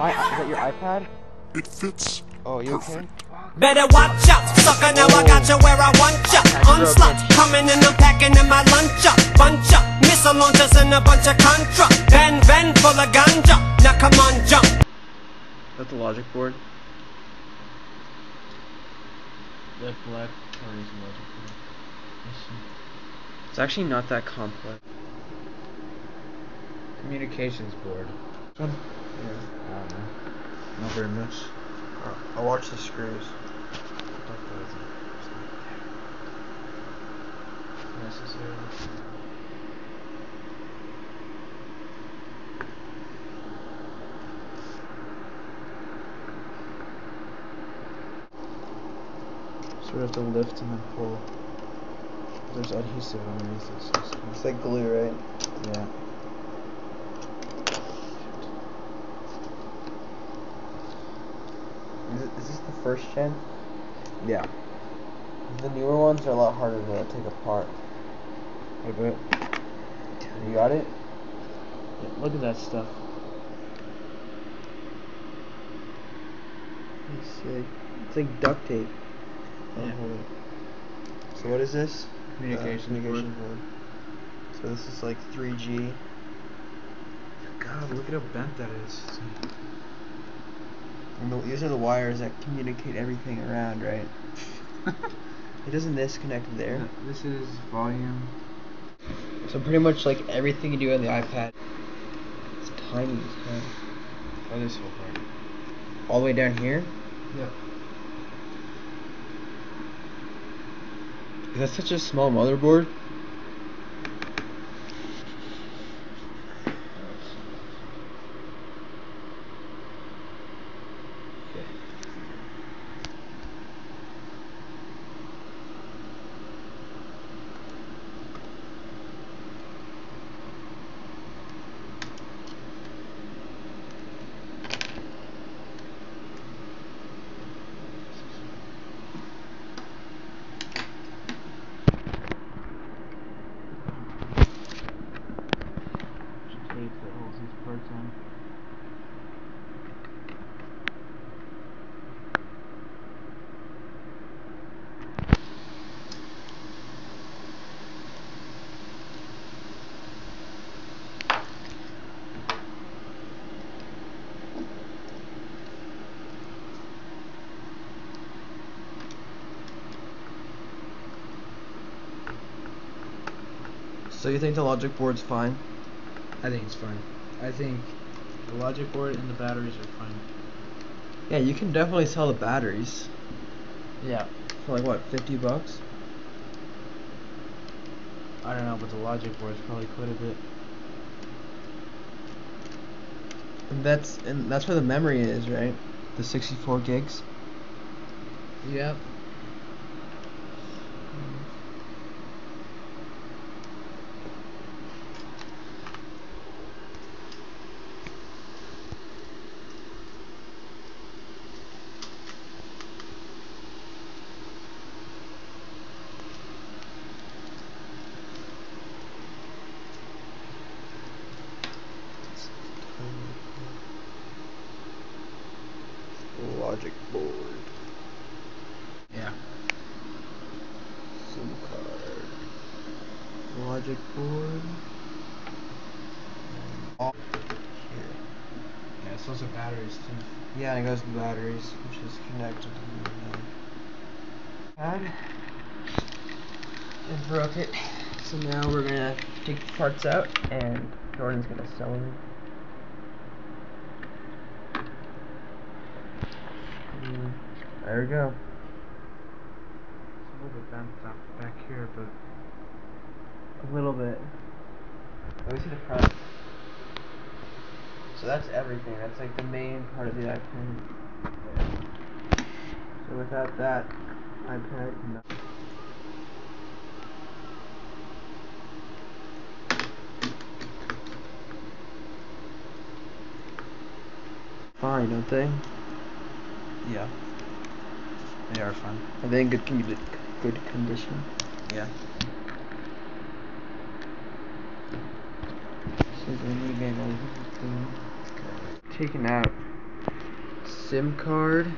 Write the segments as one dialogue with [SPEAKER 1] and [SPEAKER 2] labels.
[SPEAKER 1] Is that your iPad?
[SPEAKER 2] It fits.
[SPEAKER 1] Oh, you okay?
[SPEAKER 3] Better watch out, sucker, now I got you where I want ya. Onslaught, coming and I'm packing in my lunch up. Bunch up, missile launchers and a bunch of contra. Van full of ganja, now come on, jump.
[SPEAKER 1] That's the logic board.
[SPEAKER 4] That black part is logic board.
[SPEAKER 1] It's actually not that complex.
[SPEAKER 4] Communications board.
[SPEAKER 1] This one?
[SPEAKER 4] I don't know. Not very much.
[SPEAKER 1] I'll watch the screws.
[SPEAKER 4] Necessary. So we have to lift and then pull. There's adhesive underneath this.
[SPEAKER 1] It's like glue, right?
[SPEAKER 4] Yeah.
[SPEAKER 1] Is this the first gen?
[SPEAKER 4] Yeah.
[SPEAKER 1] The newer ones are a lot harder to take apart.
[SPEAKER 4] I bet.
[SPEAKER 1] You got it?
[SPEAKER 4] Yeah, look at that stuff.
[SPEAKER 1] It's like duct tape.
[SPEAKER 4] Yeah.
[SPEAKER 1] So what is this?
[SPEAKER 4] Communication
[SPEAKER 1] board. So this is like 3G.
[SPEAKER 4] God, look at how bent that is.
[SPEAKER 1] And these are the wires that communicate everything around, right? Doesn't this connect there?
[SPEAKER 4] Yeah, this is volume.
[SPEAKER 1] So pretty much like everything you do on the iPad, it's tiny as hell.
[SPEAKER 4] Oh, this whole part.
[SPEAKER 1] All the way down here?
[SPEAKER 4] Yeah.
[SPEAKER 1] Is that such a small motherboard?
[SPEAKER 4] Tape that holds these parts on.
[SPEAKER 1] So you think the logic board's fine?
[SPEAKER 4] I think it's fine. I think the logic board and the batteries are fine.
[SPEAKER 1] Yeah, you can definitely sell the batteries.
[SPEAKER 4] Yeah.
[SPEAKER 1] For like what, 50 bucks?
[SPEAKER 4] I don't know, but the logic board is probably quite a bit.
[SPEAKER 1] And that's where the memory is, right? The 64 gigs.
[SPEAKER 4] Yep.
[SPEAKER 1] Logic board.
[SPEAKER 4] Yeah.
[SPEAKER 1] SIM card. Logic board. All here.
[SPEAKER 4] Yeah, it's also batteries too.
[SPEAKER 1] Yeah, and it goes to the batteries, which is connected to the pad. And broke it. So now we're gonna take the parts out, and Jordan's gonna sell them. There we go.
[SPEAKER 4] It's a little bit bent back here, but
[SPEAKER 1] A little bit. Let me see the front. So that's everything. That's like the main part of the iPad. So without that iPad, no. Fine, don't they?
[SPEAKER 4] yeah. They are fun.
[SPEAKER 1] Are they in good condition?
[SPEAKER 4] Yeah.
[SPEAKER 1] So then again, taken out. SIM card.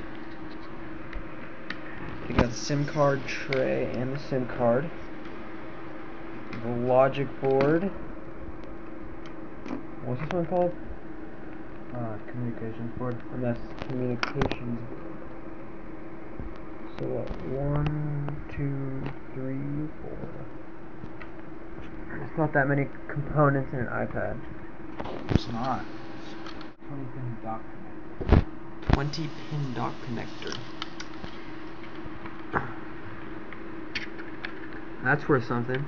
[SPEAKER 1] You got the SIM card tray and the SIM card. The logic board. What's this one called?
[SPEAKER 4] Communications board.
[SPEAKER 1] And that's communications. So what? 1, 2, 3, 4. There's not that many components in an iPad.
[SPEAKER 4] It's not. 20-pin dock connector.
[SPEAKER 1] 20-pin dock connector. That's worth something.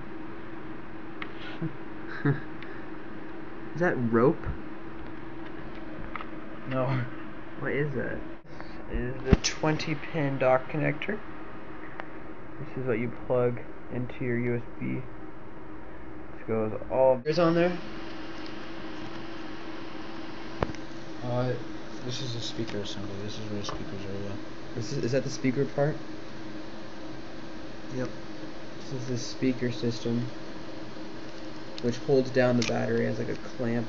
[SPEAKER 1] Is that rope?
[SPEAKER 4] No.
[SPEAKER 1] What is that? This is the 20-pin dock connector. This is what you plug into your USB. This goes all. Is on there?
[SPEAKER 4] This is a speaker assembly. This is where the speakers are. Yeah.
[SPEAKER 1] Is that the speaker part? Yep. This is the speaker system, which holds down the battery as like a clamp.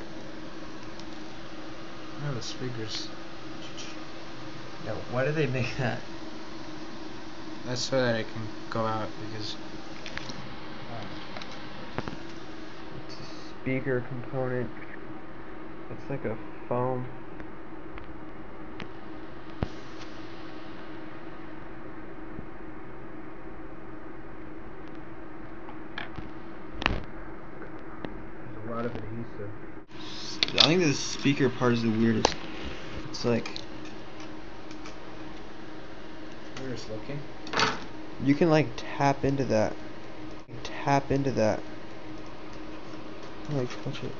[SPEAKER 4] Oh, the speakers.
[SPEAKER 1] Yeah, why do they make that?
[SPEAKER 4] That's so that it can go out because.
[SPEAKER 1] It's a speaker component. It's like a foam.
[SPEAKER 4] There's a lot of adhesive.
[SPEAKER 1] I think the speaker part is the weirdest. It's like
[SPEAKER 4] Weirdest looking.
[SPEAKER 1] you can like tap into that. Tap into that. Like touch it.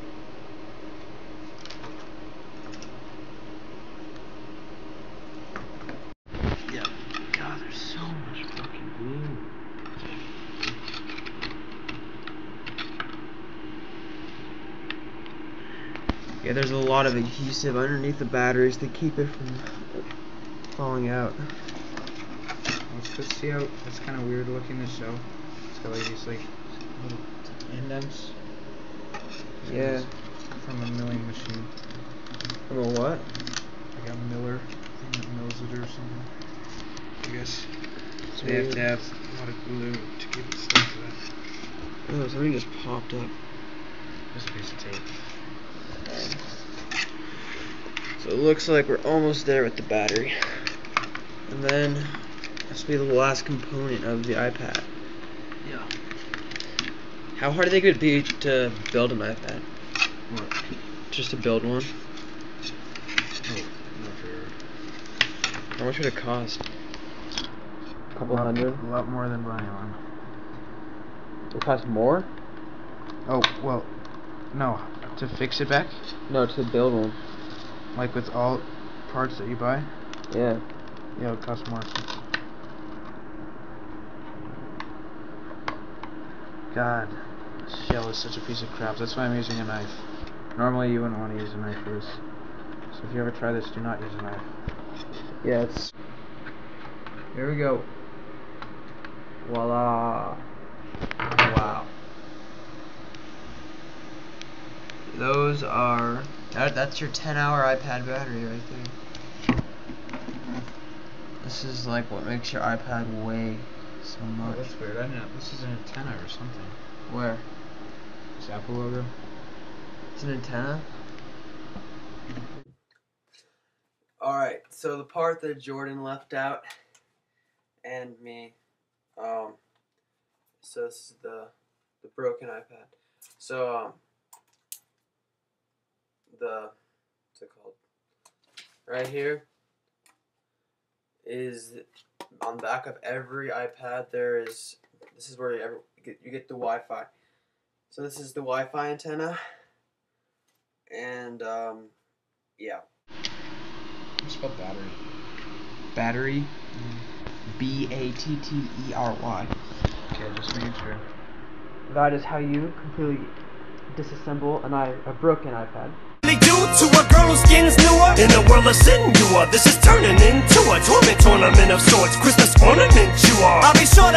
[SPEAKER 1] Yeah. God, there's so much fucking glue. Yeah, there's a lot of adhesive underneath the batteries to keep it from falling out.
[SPEAKER 4] Let's see how it's kind of weird looking to show. It's got like these like little indents.
[SPEAKER 1] Yeah.
[SPEAKER 4] From a milling machine.
[SPEAKER 1] From a what?
[SPEAKER 4] Like a miller thing that mills it or something. I guess. So they have to have a lot of glue to keep it stuck to that.
[SPEAKER 1] Oh, something just popped up.
[SPEAKER 4] Just a piece of tape.
[SPEAKER 1] So it looks like we're almost there with the battery. And then this will be the last component of the iPad.
[SPEAKER 4] Yeah.
[SPEAKER 1] How hard do you think it would be to build an iPad?
[SPEAKER 4] What?
[SPEAKER 1] Just to build one?
[SPEAKER 4] Oh, not sure.
[SPEAKER 1] How much would it cost? A couple hundred?
[SPEAKER 4] A lot more than buying one.
[SPEAKER 1] It would cost more?
[SPEAKER 4] Oh, well, no. To fix it back?
[SPEAKER 1] No, to build one.
[SPEAKER 4] Like with all parts that you buy?
[SPEAKER 1] Yeah.
[SPEAKER 4] Yeah, it would cost more. God, this shell is such a piece of crap. That's why I'm using a knife. Normally you wouldn't want to use a knife for this. So if you ever try this, do not use a knife.
[SPEAKER 1] Yeah, it's... Here we go. Voila. Wow. Those are... That's your 10-hour iPad battery right there. This is like what makes your iPad weigh so much.
[SPEAKER 4] Oh, that's weird. I didn't know. This is an antenna or something.
[SPEAKER 1] Where?
[SPEAKER 4] This Apple logo.
[SPEAKER 1] It's an antenna? Alright, so the part that Jordan left out, and me, so this is the broken iPad. So, what's it called? Right here is, on the back of every iPad, this is where you get the Wi-Fi. So this is the Wi-Fi antenna, and, yeah.
[SPEAKER 4] It's spelled battery.
[SPEAKER 1] Battery? B-A-T-T-E-R-Y.
[SPEAKER 4] Okay, just making sure.
[SPEAKER 1] That is how you completely disassemble a broken iPad.
[SPEAKER 3] Due to a girl whose skin's newer in a world of senua, this is turning into a torment tournament of sorts. Christmas ornament you are. I'll be sure to